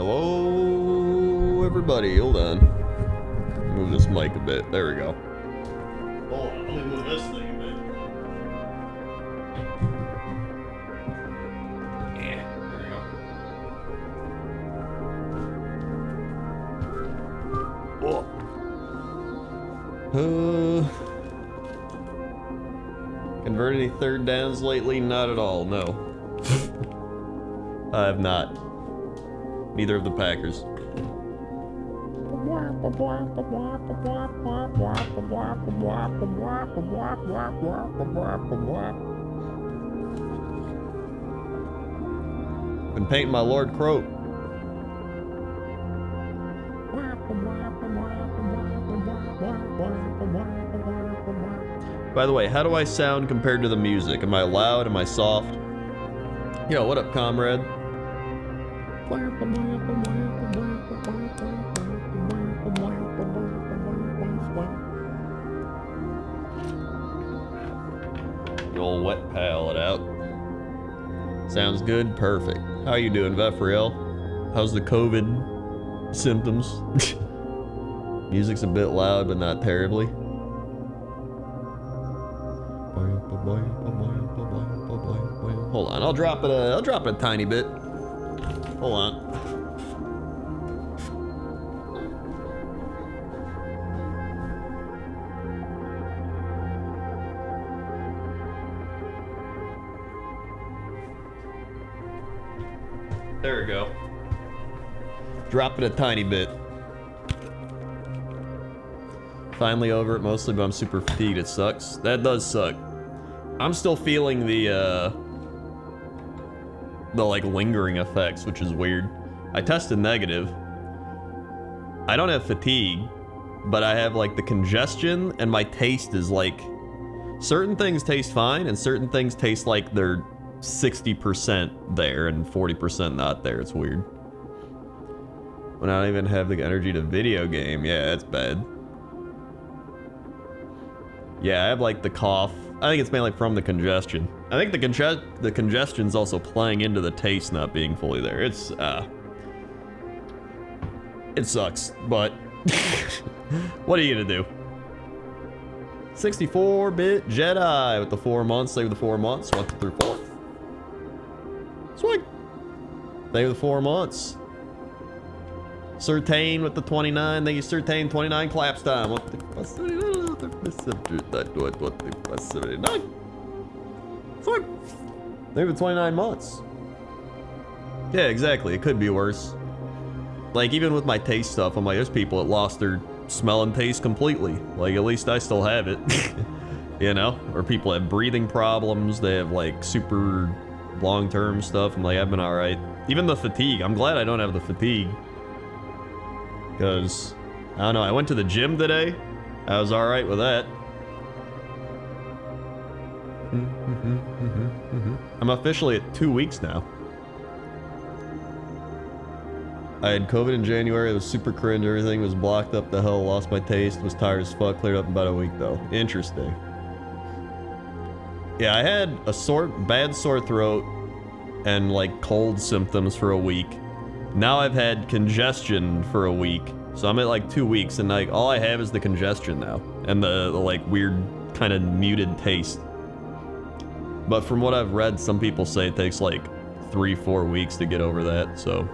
Hello, everybody. Hold on. Move this mic a bit. There we go. Hold on. Let me move this thing a bit. Yeah, there we go. Converted any third downs lately? Not at all, no. I have not. Neither of the Packers. Been painting my Lord Croak. By the way, how do I sound compared to the music? Am I loud? Am I soft? Yo, what up, comrade? The old wet palette out. Sounds good, perfect. How you doing, Vefriel? How's the COVID symptoms? Music's a bit loud, but not terribly. Hold on, I'll drop it a tiny bit. Hold on. There we go. Drop it a tiny bit. Finally over it mostly, but I'm super fatigued. It sucks. That does suck. I'm still feeling the like lingering effects, which is weird. I tested negative. I don't have fatigue, but I have like the congestion, and my taste is like, certain things taste fine and certain things taste like they're 60% there and 40% not there. It's weird. When I don't even have the energy to video game, yeah, that's bad. Yeah, I have like the cough. I think it's mainly from the congestion. I think the congestion's also playing into the taste not being fully there. It's it sucks, but what are you gonna do? 64-bit Jedi with the 4 months. Save the 4 months. 1 through 4. Swing. Save the 4 months. Certain with the 29. Thank you, Certain. 29 claps time. What the 79. Fuck. Maybe 29 months. Yeah, exactly. It could be worse. Like, even with my taste stuff, I'm like, there's people that lost their smell and taste completely. Like, at least I still have it. You know? Or people have breathing problems. They have, like, super long-term stuff. I'm like, I've been alright. Even the fatigue. I'm glad I don't have the fatigue. Because, I don't know, I went to the gym today. I was alright with that. I'm officially at 2 weeks now. I had COVID in January. It was super cringe. Everything was blocked up the hell. Lost my taste. Was tired as fuck. Cleared up in about a week though. Interesting. Yeah, I had a bad sore throat and like cold symptoms for a week. Now I've had congestion for a week. So I'm at like 2 weeks and like all I have is the congestion now. And the like weird kind of muted taste. But from what I've read, some people say it takes like 3-4 weeks to get over that, so.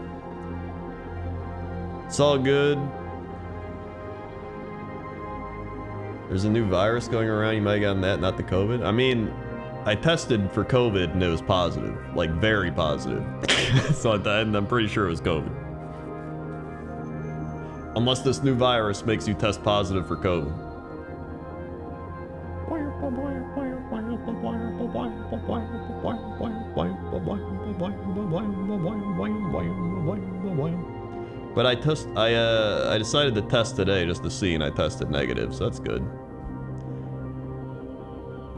It's all good. There's a new virus going around, you might have gotten that, not the COVID. I mean, I tested for COVID and it was positive, like very positive. So I'm pretty sure it was COVID. Unless this new virus makes you test positive for COVID. But I decided to test today just to see, and I tested negative, so that's good.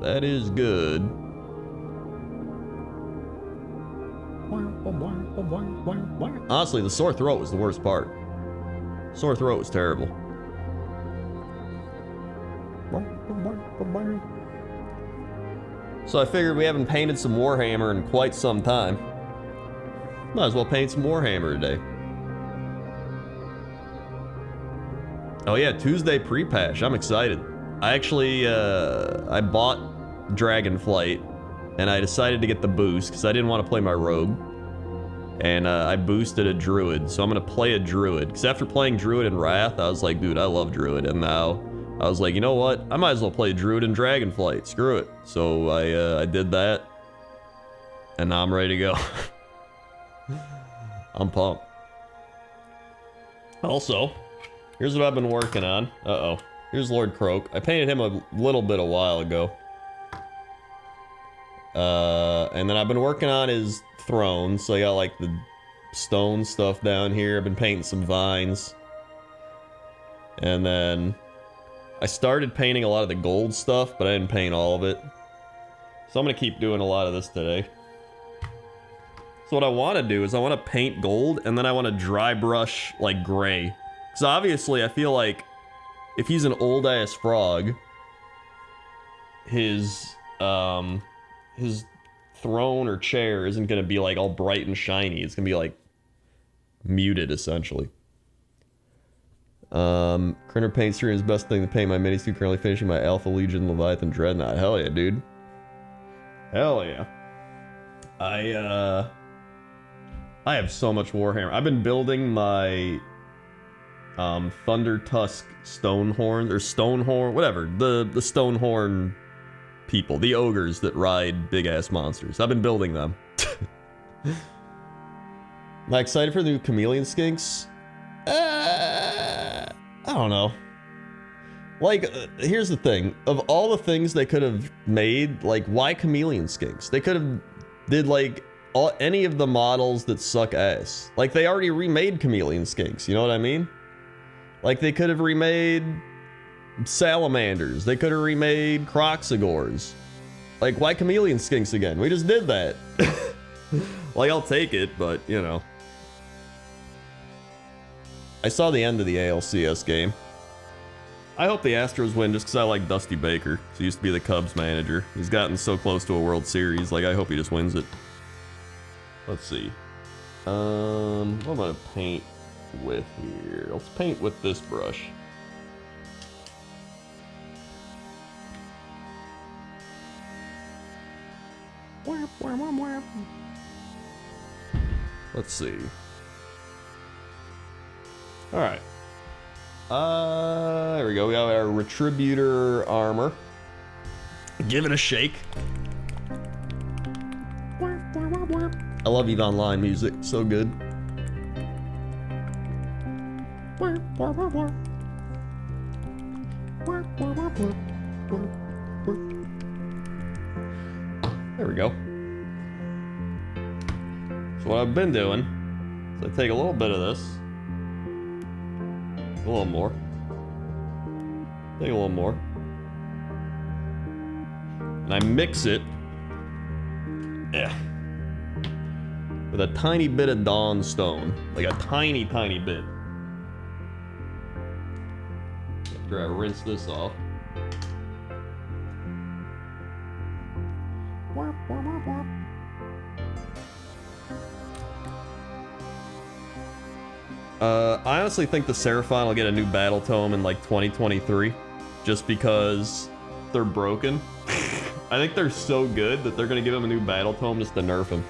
That is good. Honestly, the sore throat was the worst part. Sore throat was terrible. So I figured we haven't painted some Warhammer in quite some time. Might as well paint some Warhammer today. Oh yeah, Tuesday pre-patch. I'm excited. I actually, I bought Dragonflight, and I decided to get the boost, because I didn't want to play my rogue. And I boosted a druid, so I'm gonna play a druid. Because after playing druid and wrath, I was like, dude, I love druid. And now, I was like, you know what? I might as well play druid and Dragonflight. Screw it. So I did that. And now I'm ready to go. I'm pumped. Also, here's what I've been working on. Uh-oh. Here's Lord Croak. I painted him a little bit a while ago. And then I've been working on his throne. So I got like the stone stuff down here. I've been painting some vines. And then I started painting a lot of the gold stuff, but I didn't paint all of it. So I'm gonna keep doing a lot of this today. So what I want to do is I want to paint gold, and then I want to dry brush like gray. Because obviously I feel like if he's an old ass frog, his throne or chair isn't gonna be like all bright and shiny. It's gonna be like muted essentially. Crendor paint stream is the best thing to paint my minis to. Currently finishing my Alpha Legion Leviathan Dreadnought. Hell yeah, dude. Hell yeah. I have so much Warhammer. I've been building my Thunder Tusk Stonehorn, or Stonehorn, whatever. The Stonehorn people, the ogres that ride big ass monsters. I've been building them. Am I excited for the new chameleon skinks? I don't know. Like, here's the thing. Of all the things they could have made, like, why chameleon skinks? They could have did, like, any of the models that suck ass. Like, they already remade chameleon skinks, you know what I mean? Like, they could have remade salamanders. They could have remade croxagores. Like, why chameleon skinks again? We just did that. Like, I'll take it, but, you know. I saw the end of the ALCS game. I hope the Astros win just because I like Dusty Baker. He used to be the Cubs manager. He's gotten so close to a World Series. Like, I hope he just wins it. Let's see. What am I gonna paint with here? Let's paint with this brush. Let's see. Alright. There we go. We got our Retributor armor. Give it a shake. I love EVE Online music. So good. There we go. So what I've been doing is I take a little bit of this. A little more. Take a little more. And I mix it. Yeah. With a tiny bit of Dawn Stone. Like a tiny, tiny bit. After I rinse this off. I honestly think the Seraphon will get a new battle tome in like 2023. Just because they're broken. I think they're so good that they're gonna give him a new battle tome just to nerf him.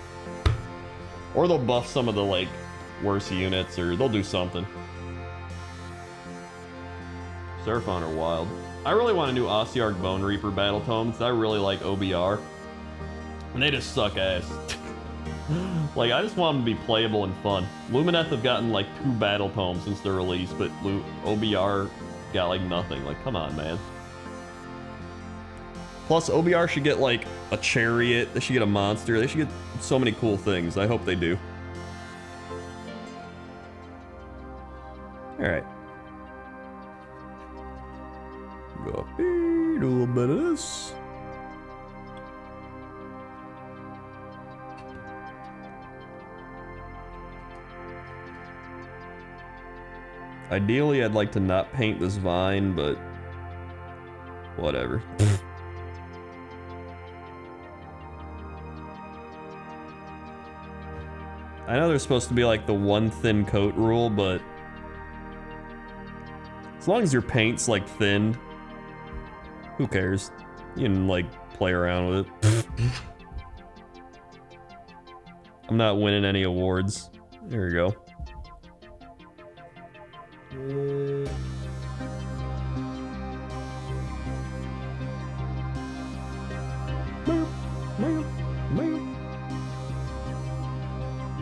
Or they'll buff some of the like worse units, or they'll do something. Seraphon are wild. I really want a new Ossiarch Bone Reaper battle tome because I really like OBR. And they just suck ass. Like, I just want them to be playable and fun. Lumineth have gotten like 2 battle tomes since their release, but OBR got like nothing. Like, come on, man. Plus, OBR should get like a chariot. They should get a monster. They should get so many cool things. I hope they do. Alright. Go up here, do a little bit of this. Ideally, I'd like to not paint this vine, but whatever. I know there's supposed to be like the one thin coat rule, but it's long as your paint's like thinned, who cares? You can like play around with it. I'm not winning any awards. There we go.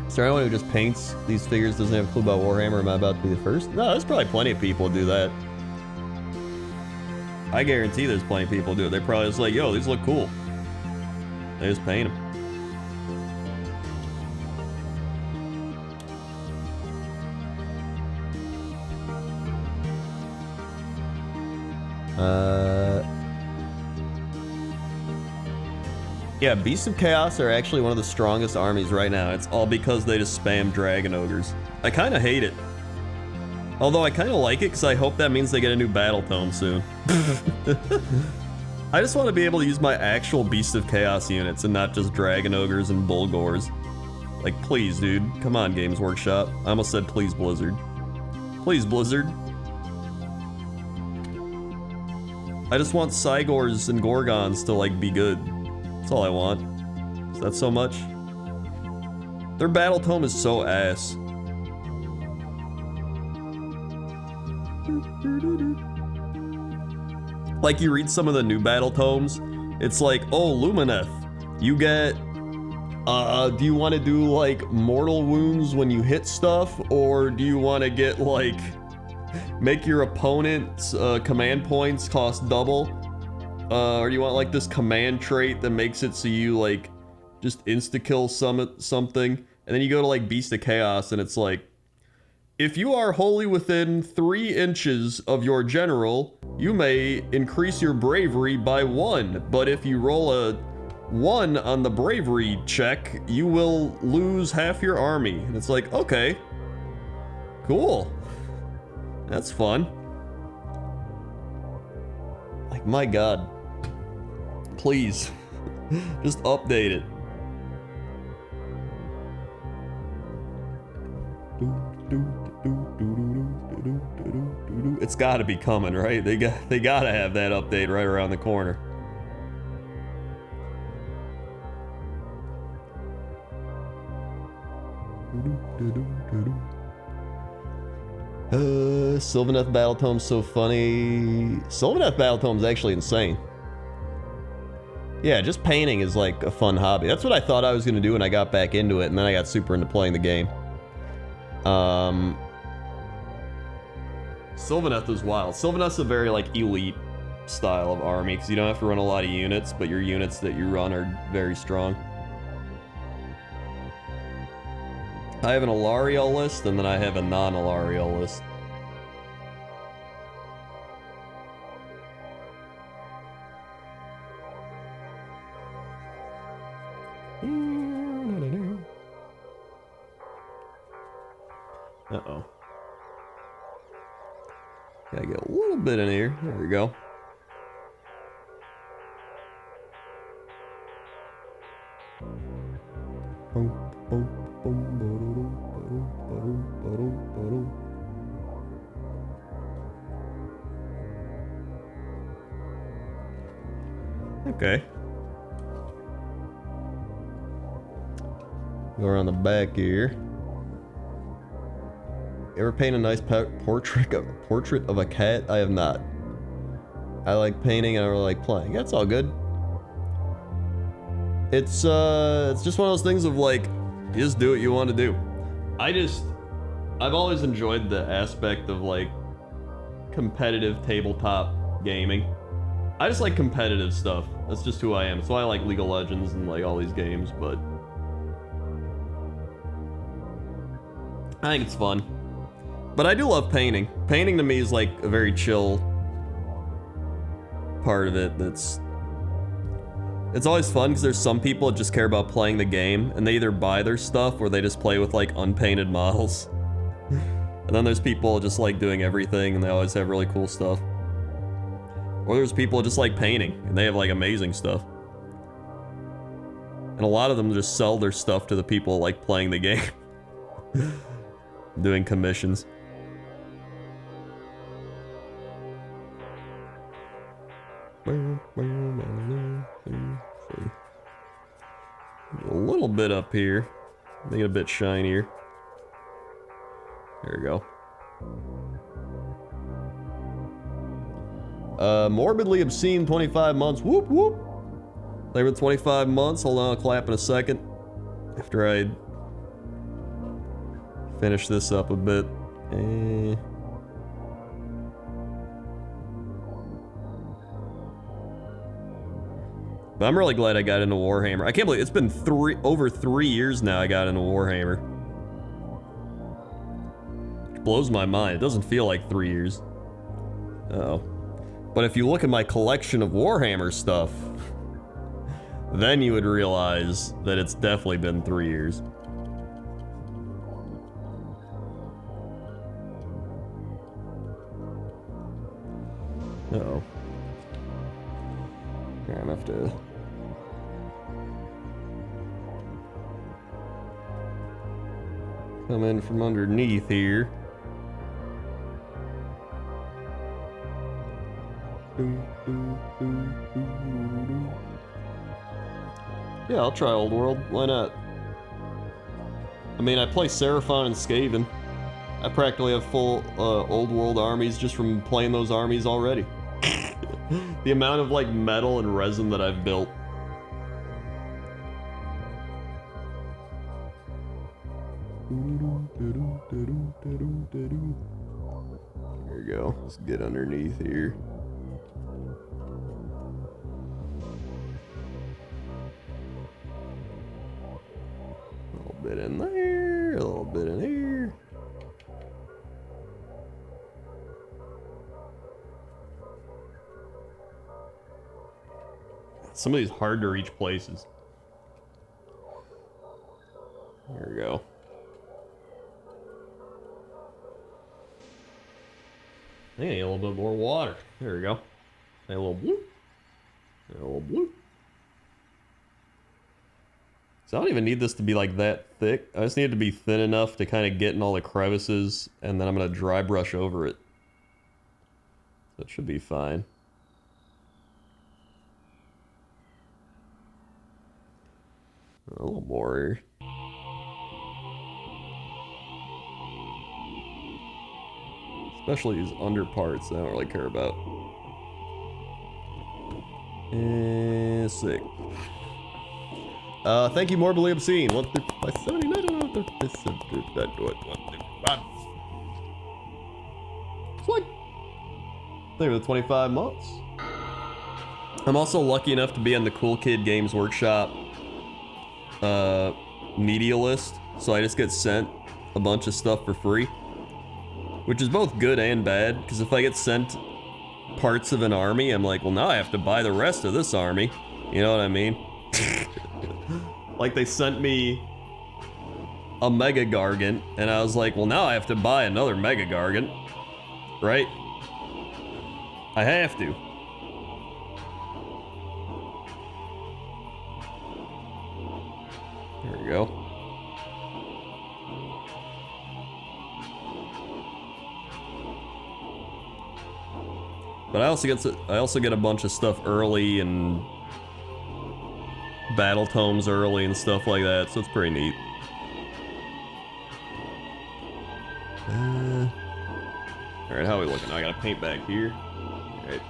Is there anyone who just paints these figures, doesn't have a clue about Warhammer? Am I about to be the first? No, there's probably plenty of people who do that. I guarantee there's plenty of people who do it. They're probably just like, yo, these look cool. They just paint them. Yeah, Beasts of Chaos are actually one of the strongest armies right now. It's all because they just spam Dragon Ogres. I kind of hate it. Although I kind of like it because I hope that means they get a new Battle Tome soon. I just want to be able to use my actual Beast of Chaos units and not just Dragon Ogres and Bulgors. Like, please, dude. Come on, Games Workshop. I almost said please, Blizzard. Please, Blizzard. I just want Cygors and Gorgons to, like, be good. That's all I want. Is that so much? Their Battle Tome is so ass. Like, you read some of the new Battle Tomes, it's like, oh, Lumineth, you get, do you want to do, like, mortal wounds when you hit stuff? Or do you want to get, like, make your opponent's command points cost double? Or do you want, like, this command trait that makes it so you, like, just insta-kill something? And then you go to, like, Beast of Chaos, and it's like, if you are wholly within 3 inches of your general, you may increase your bravery by 1. But if you roll a 1 on the bravery check, you will lose half your army. And it's like, okay. Cool. That's fun. Like, my god. Please. Just update it. It's gotta be coming, right? They gotta have that update right around the corner. Sylvaneth Battle Tome's so funny. Sylvaneth Battle Tome's actually insane. Yeah, just painting is like a fun hobby. That's what I thought I was gonna do when I got back into it, and then I got super into playing the game. Sylvaneth is wild. Sylvaneth's a very, like, elite style of army, because you don't have to run a lot of units, but your units that you run are very strong. I have an Alariel list, and then I have a non-Alariel list. Uh-oh. Gotta get a little bit in here. There we go. Okay. Go around the back here. Ever paint a nice portrait of a cat? I have not. I like painting and I really like playing. That's all good. It's just one of those things of like, you just do what you want to do. I've always enjoyed the aspect of like competitive tabletop gaming. I just like competitive stuff. That's just who I am. So I like League of Legends and like all these games, but I think it's fun. But I do love painting. Painting to me is like a very chill part of it. It's always fun because there's some people that just care about playing the game and they either buy their stuff or they just play with like unpainted models. And then there's people just like doing everything and they always have really cool stuff. Or there's people just like painting and they have like amazing stuff. And a lot of them just sell their stuff to the people like playing the game. Doing commissions. bit up here. Make it a bit shinier. There we go. Morbidly Obscene, 25 months. Whoop, whoop. They were 25 months. Hold on, I'll clap in a second. After I finish this up a bit. But I'm really glad I got into Warhammer. I can't believe it's been over 3 years now I got into Warhammer. It blows my mind. It doesn't feel like 3 years. Uh-oh. But if you look at my collection of Warhammer stuff, then you would realize that it's definitely been 3 years. Uh-oh. I'm gonna have to... come in from underneath here. Yeah, I'll try Old World. Why not? I mean, I play Seraphon and Skaven. I practically have full Old World armies just from playing those armies already. The amount of like metal and resin that I've built. There you go. Let's get underneath here. A little bit in there, a little bit in here. Some of these hard to reach places. There we go. I need a little bit more water. There we go. A little blue. A little blue. So I don't even need this to be like that thick. I just need it to be thin enough to kind of get in all the crevices, and then I'm going to dry brush over it. That should be fine. A little more. Especially these under parts that I don't really care about. And sick. Thank you, Morbidly Obscene. What the 79? It's like they were the 25 months. I'm also lucky enough to be on the Cool Kid Games Workshop media list, so I just get sent a bunch of stuff for free, which is both good and bad, because if I get sent parts of an army, I'm like, well, now I have to buy the rest of this army. You know what I mean? Like, they sent me a Mega Gargant, and I was like, well, now I have to buy another Mega Gargant, right? I have to. There we go. But I also get a bunch of stuff early and battle tomes early and stuff like that, so it's pretty neat. Alright, how are we looking? I gotta paint back here. Alright.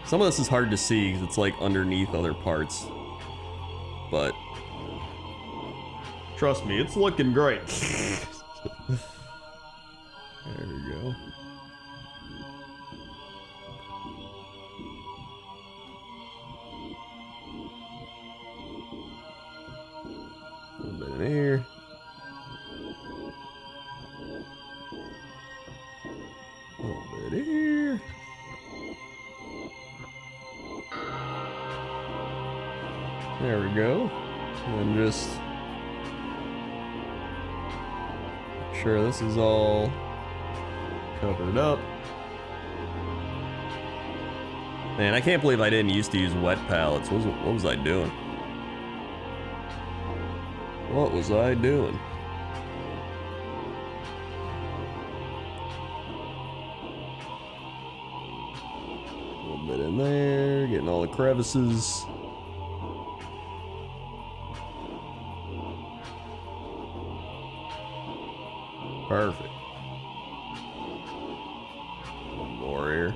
Some of this is hard to see because it's like underneath other parts. But trust me, it's looking great. There we go. A little bit in here. A little bit here. There we go. And just make sure this is all covered up. Man, I can't believe I didn't used to use wet palettes. What was I doing? What was I doing? A little bit in in there, getting all the crevices. Perfect. One more here.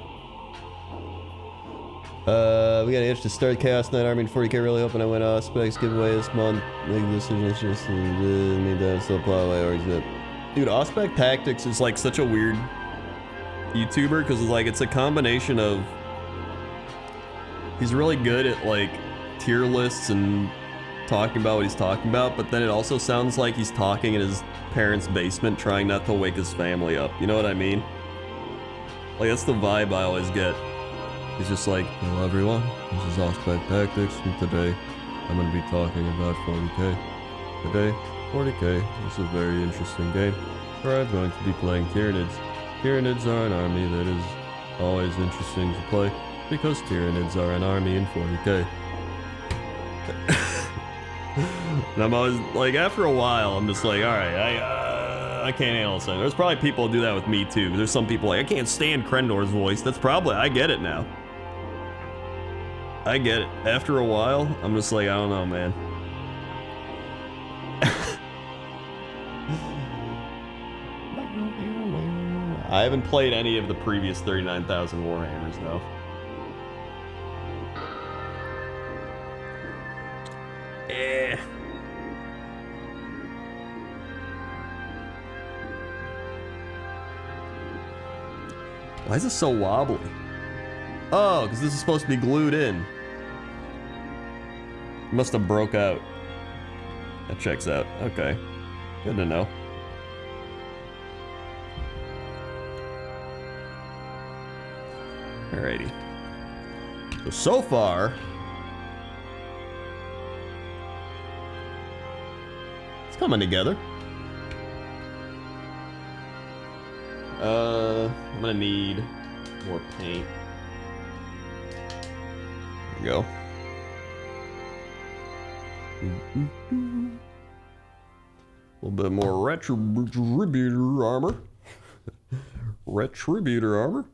We got an itch to start Chaos Knight Army in 40k. Really hoping I win Auspex giveaway this month. Making decisions just need to still plow away or zip. Dude, Auspex Tactics is like such a weird YouTuber because like it's a combination of he's really good at like tier lists and talking about what he's talking about, but then it also sounds like he's talking in his parents' basement trying not to wake his family up. You know what I mean? Like that's the vibe I always get. He's just like, hello everyone, this is Auspex Tactics, and today I'm going to be talking about 40k. Today, 40k is a very interesting game where I'm going to be playing Tyranids. Tyranids are an army that is always interesting to play because Tyranids are an army in 40k. And I'm always like, after a while, I'm just like, alright, I can't handle this. There's probably people who do that with me too. There's some people like, I can't stand Crendor's voice. That's probably, I get it now. I get it. After a while, I'm just like, I don't know, man. I haven't played any of the previous 39,000 Warhammers, though. Eh. Why is this so wobbly? Oh, because this is supposed to be glued in. It must have broke out. That checks out. Okay. Good to know. Alrighty. So far... it's coming together. I'm gonna need more paint. There we go. A little bit more Retributor armor. Retributor armor.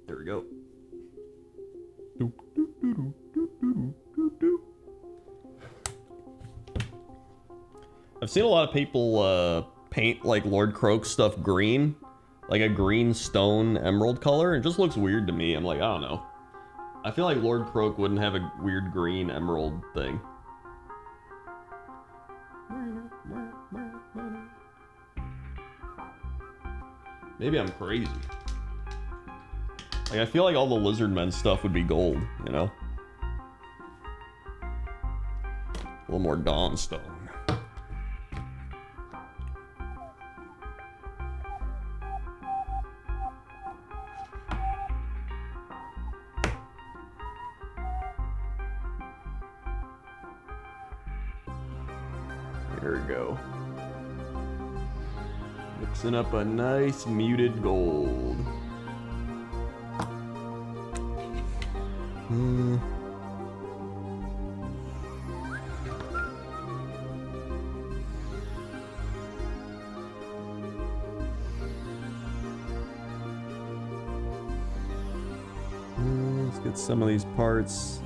There we go. I've seen a lot of people paint like Lord Croak stuff green, like a green stone emerald color. It just looks weird to me. I'm like, I don't know. I feel like Lord Croak wouldn't have a weird green emerald thing. Maybe I'm crazy. Like, I feel like all the Lizardmen stuff would be gold, you know? A little more Dawnstone. There we go. Mixing up a nice muted gold. Let's get some of these parts.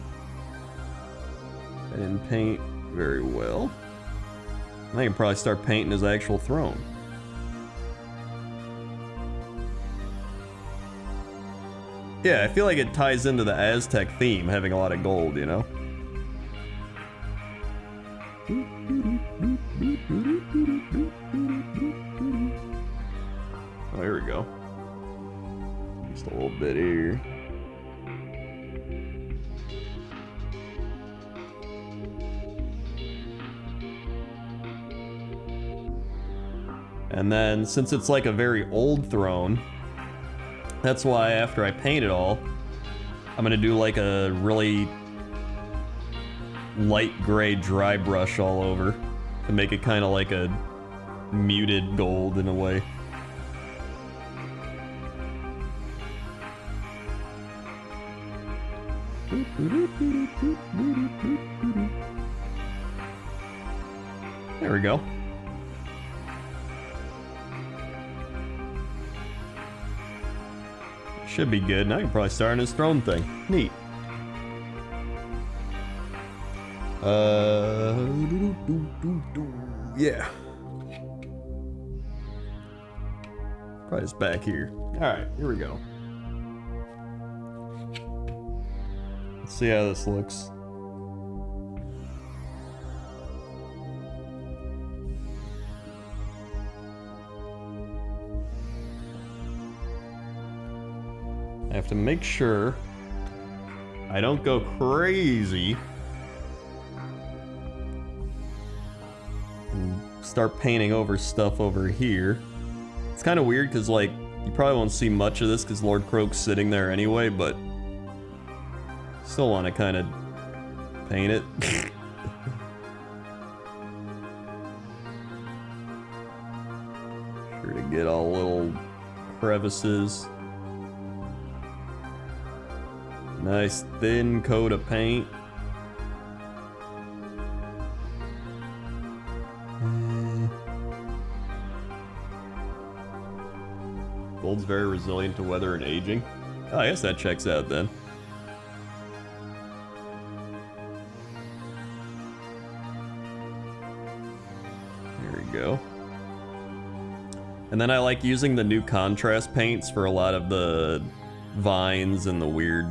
I didn't paint very well. I can probably start painting his actual throne. Yeah, I feel like it ties into the Aztec theme, having a lot of gold, you know? Oh, here we go. Just a little bit here. And then, since it's like a very old throne, that's why after I paint it all, I'm gonna do like a really light gray dry brush all over to make it kind of like a muted gold in a way. There we go. Should be good. Now I can probably start on his throne thing. Neat. Yeah. Probably just back here. Alright, here we go. Let's see how this looks. I have to make sure I don't go crazy and start painting over stuff over here. It's kind of weird because, like, you probably won't see much of this because Lord Croak's sitting there anyway, but still want to kind of paint it. Sure to get all little crevices. Nice thin coat of paint. Gold's very resilient to weather and aging. Oh, I guess that checks out then. There we go. And then I like using the new contrast paints for a lot of the vines and the weird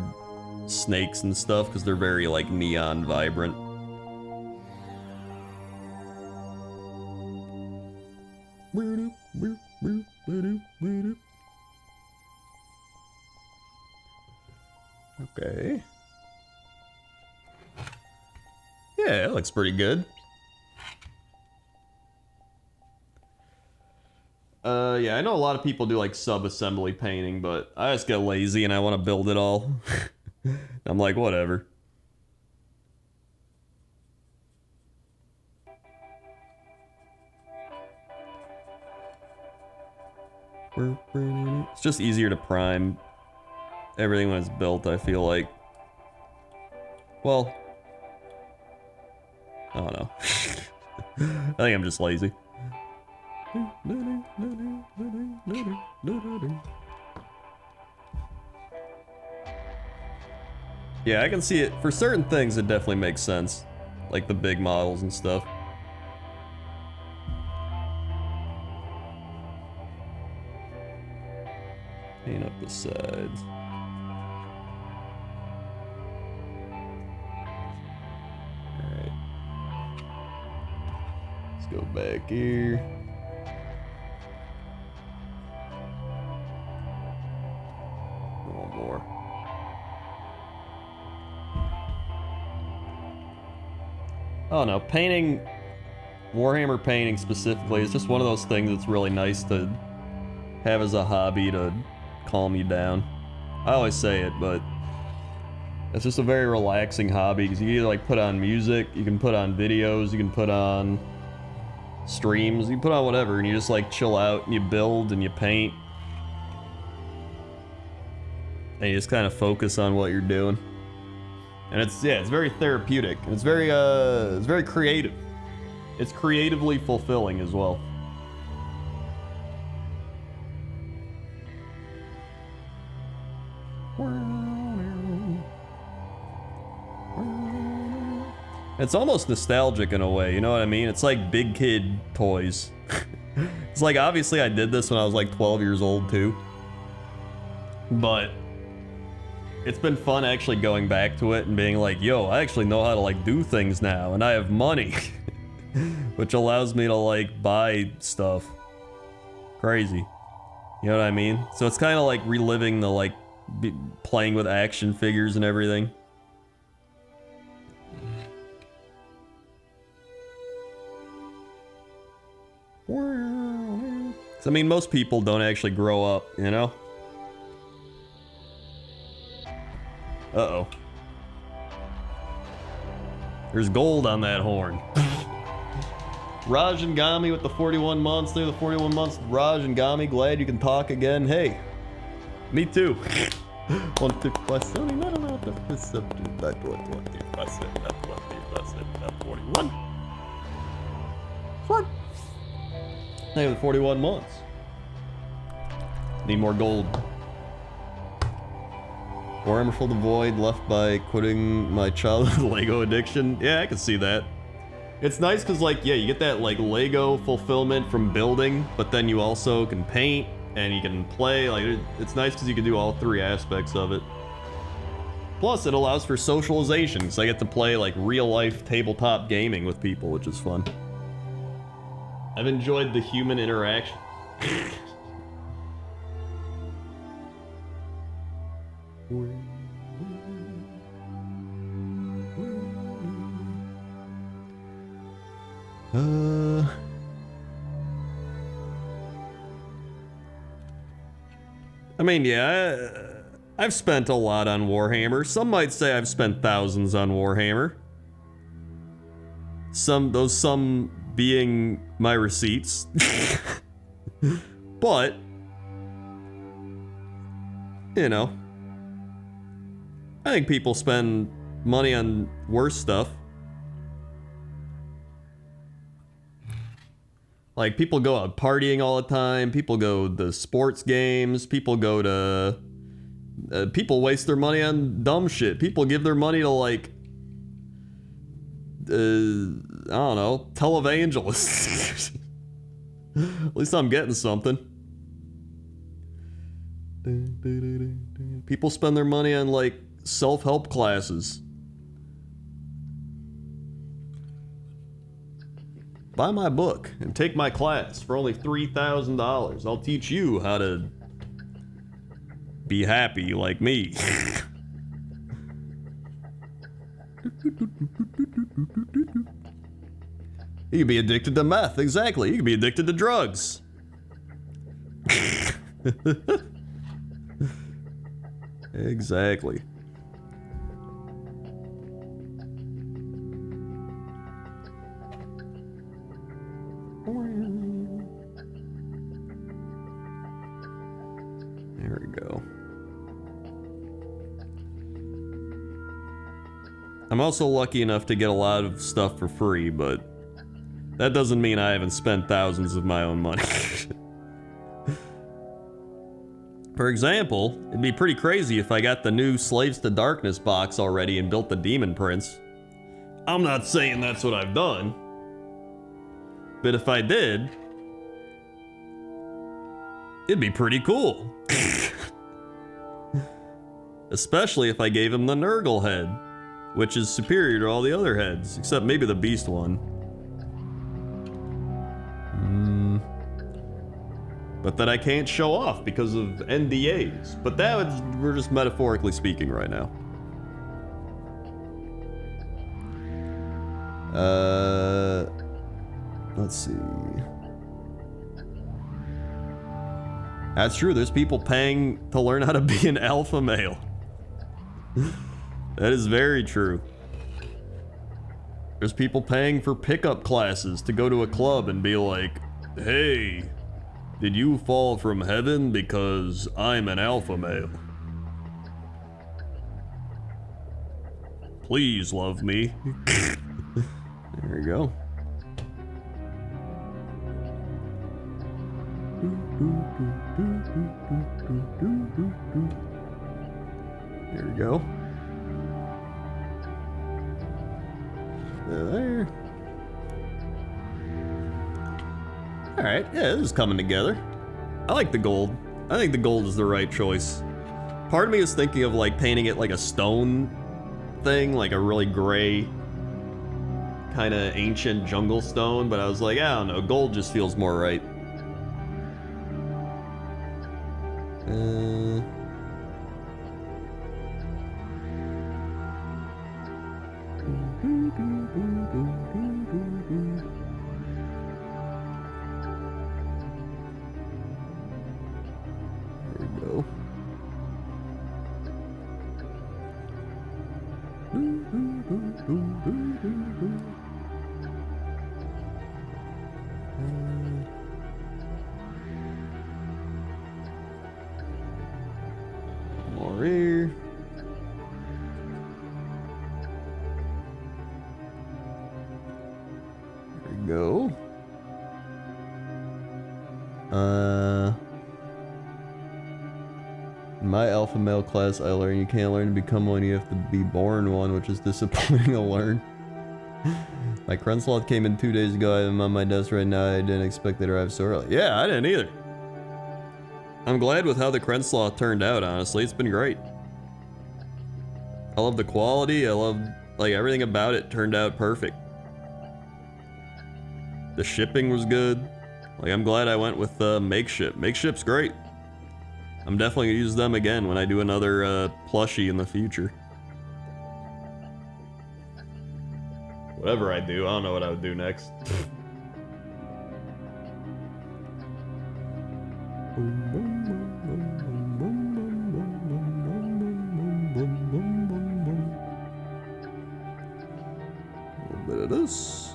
snakes and stuff because they're very like neon vibrant. Okay. Yeah, that looks pretty good. Yeah, I know a lot of people do like sub-assembly painting, but I just get lazy and I want to build it all. I'm like, whatever. It's just easier to prime everything when it's built, I feel like. Well, I don't know. I think I'm just lazy. Yeah, I can see it. For certain things, it definitely makes sense. Like the big models and stuff. Paint up the sides. Alright. Let's go back here. One more. I don't know, painting, Warhammer painting specifically, is just one of those things that's really nice to have as a hobby to calm you down. I always say it, but it's just a very relaxing hobby because you either like put on music, you can put on videos, you can put on streams, you can put on whatever, and you just like chill out and you build and you paint. And you just kind of focus on what you're doing. And it's, yeah, it's very therapeutic. And it's very creative. It's creatively fulfilling as well. It's almost nostalgic in a way, you know what I mean? It's like big kid toys. It's like, obviously I did this when I was like 12 years old too. But it's been fun actually going back to it and being like, yo, I actually know how to like do things now and I have money. Which allows me to like buy stuff. Crazy. You know what I mean? So it's kind of like reliving the like playing with action figures and everything. I mean, most people don't actually grow up, you know? Uh-oh. There's gold on that horn. Raj and Gami with the 41 months. They're the 41 months. Raj and Gami, glad you can talk again. Hey, me too. 1, 2, 5, 7, 8, 9, 10, 17, 19, 20, 21. What? Hey, the 41 months. Need more gold. Warhammer filled the void left by quitting my childhood Lego addiction. Yeah, I can see that. It's nice because, like, yeah, you get that, like, Lego fulfillment from building, but then you also can paint and you can play. Like, it's nice because you can do all three aspects of it. Plus, it allows for socialization because I get to play, like, real-life tabletop gaming with people, which is fun. I've enjoyed the human interaction. I mean, yeah, I've spent a lot on Warhammer. Some might say I've spent thousands on Warhammer. Some being my receipts. But, you know, I think people spend money on worse stuff. Like, people go out partying all the time, people go to sports games, people go to... people waste their money on dumb shit. People give their money to, like... I don't know, televangelists. At least I'm getting something. People spend their money on, like, self-help classes. Buy my book and take my class for only $3,000. I'll teach you how to be happy like me. You could be addicted to meth, exactly. You could be addicted to drugs. Exactly. There we go. I'm also lucky enough to get a lot of stuff for free, but that doesn't mean I haven't spent thousands of my own money. For example, it'd be pretty crazy if I got the new Slaves to Darkness box already and built the Demon Prince. I'm not saying that's what I've done, but if I did, it'd be pretty cool. Especially if I gave him the Nurgle head, which is superior to all the other heads, except maybe the Beast one. But that I can't show off because of NDAs. But that was, we're just metaphorically speaking right now. Let's see. That's true, there's people paying to learn how to be an alpha male. That is very true. There's people paying for pickup classes to go to a club and be like, hey, did you fall from heaven because I'm an alpha male? Please love me. There you go. There we go. There. Alright, yeah, this is coming together. I like the gold. I think the gold is the right choice. Part of me is thinking of like painting it like a stone thing, like a really gray, kind of ancient jungle stone, but I was like, I don't know, gold just feels more right. There we go. More here. There we go. In my alpha male class, I learned you can't learn to become one, you have to be born one, which is disappointing to learn. My Crendor came in 2 days ago. I'm on my desk right now. I didn't expect it to arrive so early. Yeah, I didn't either. I'm glad with how the Crendor turned out, honestly. It's been great. I love the quality. I love, like, everything about it turned out perfect. The shipping was good. Like, I'm glad I went with Makeship. Makeship's great. I'm definitely gonna use them again when I do another plushie in the future. Whatever I do, I don't know what I would do next. A little bit of this.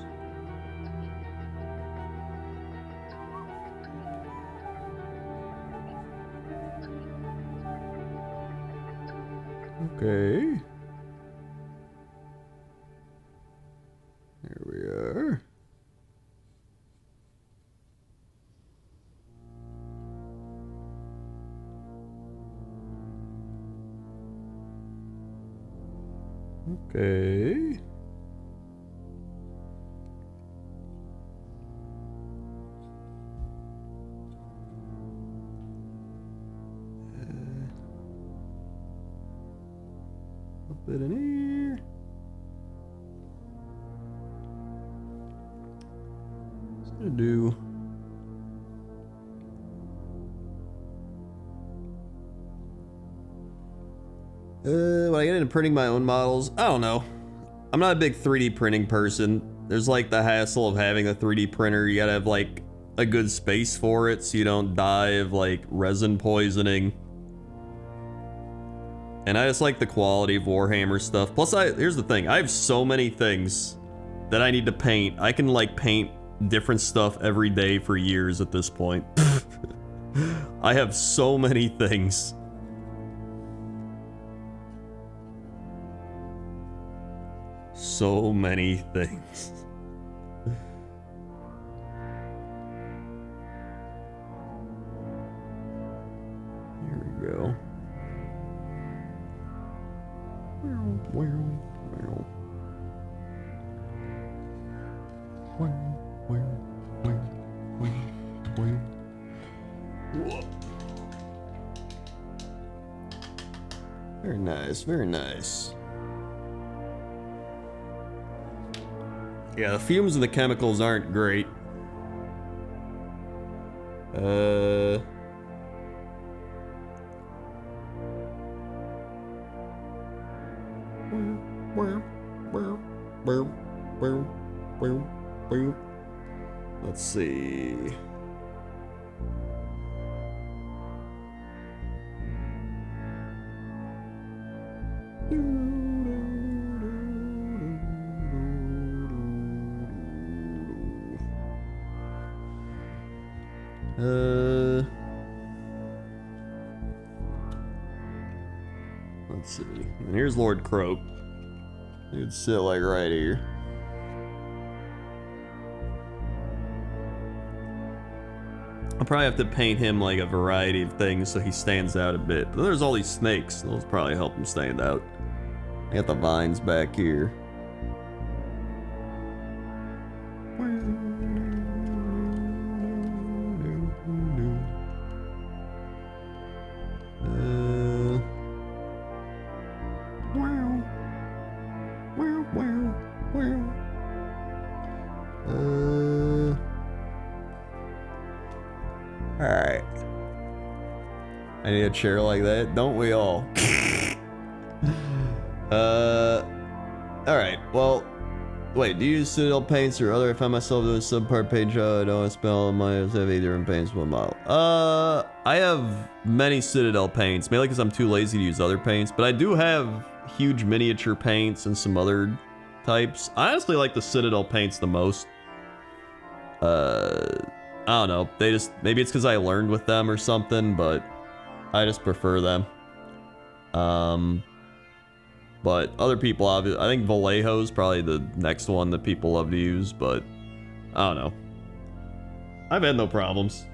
Okay. Here we are. Okay. A bit in here. Just gonna do. When I get into printing my own models, I don't know. I'm not a big 3D printing person. There's like the hassle of having a 3D printer. You gotta have like a good space for it so you don't die of like resin poisoning. And I just like the quality of Warhammer stuff. Plus, here's the thing. I have so many things that I need to paint. I can like paint different stuff every day for years at this point. I have so many things. So many things. Here we go. Very nice, very nice. Yeah, the fumes of the chemicals aren't great. Let's see. Let's see. And here's Lord Croak. He'd sit like right here. I'll probably have to paint him like a variety of things so he stands out a bit. But there's all these snakes. Those probably help him stand out. I got the vines back here. Alright. I need a chair like that, don't we all? Alright, well, wait, do you use Citadel paints or other? I find myself doing subpart paint job. I don't want to spend all the money. I just have 8 different paints for one model. I have many Citadel paints, mainly because I'm too lazy to use other paints, but I do have huge miniature paints and some other types. I honestly like the Citadel paints the most. I don't know, they just, maybe it's because I learned with them or something, but I just prefer them. But other people, obviously, I think Vallejo's probably the next one that people love to use, but I don't know. I've had no problems.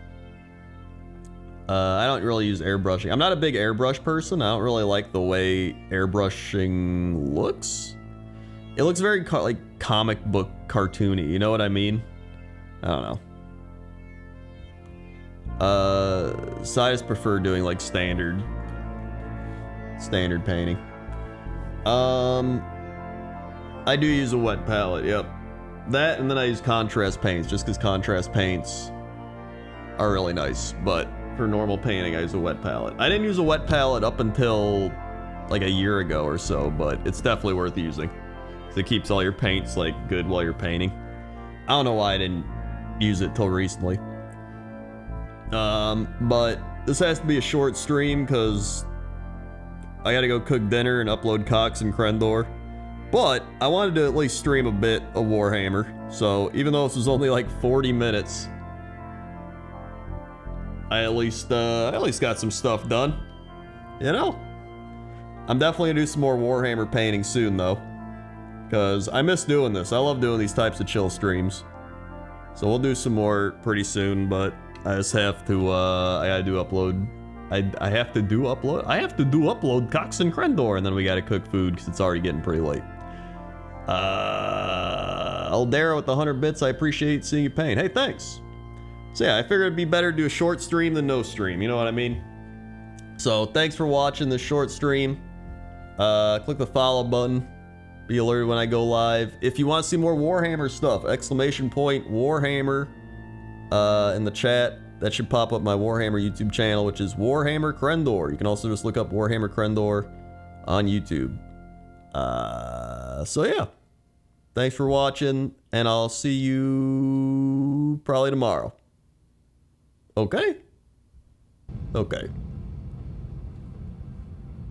I don't really use airbrushing. I'm not a big airbrush person. I don't really like the way airbrushing looks. It looks very like comic book cartoony, you know what I mean? I don't know. So I just prefer doing like standard painting. I do use a wet palette, yep. That, and then I use contrast paints, just because contrast paints are really nice, but for normal painting I use a wet palette. I didn't use a wet palette up until like a year ago or so, but it's definitely worth using. So it keeps all your paints like good while you're painting. I don't know why I didn't use it till recently. But this has to be a short stream because I gotta go cook dinner and upload Cox and Crendor. But I wanted to at least stream a bit of Warhammer. So even though this was only like 40 minutes, I at least got some stuff done. You know? I'm definitely gonna do some more Warhammer painting soon though. Because I miss doing this. I love doing these types of chill streams. So we'll do some more pretty soon, but I just have to, I gotta do upload. I have to do upload Cox and Crendor, and then we gotta cook food because it's already getting pretty late. Aldera with the 100 bits, I appreciate seeing you paint. Hey, thanks. So yeah, I figured it'd be better to do a short stream than no stream, you know what I mean? So thanks for watching this short stream. Click the follow button. Be alerted when I go live. If you want to see more Warhammer stuff, exclamation point Warhammer in the chat. That should pop up my Warhammer YouTube channel, which is Warhammer Crendor. You can also just look up Warhammer Crendor on YouTube. So yeah. Thanks for watching, and I'll see you probably tomorrow. Okay? Okay.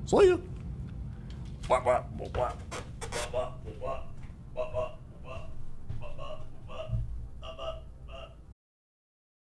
See ya.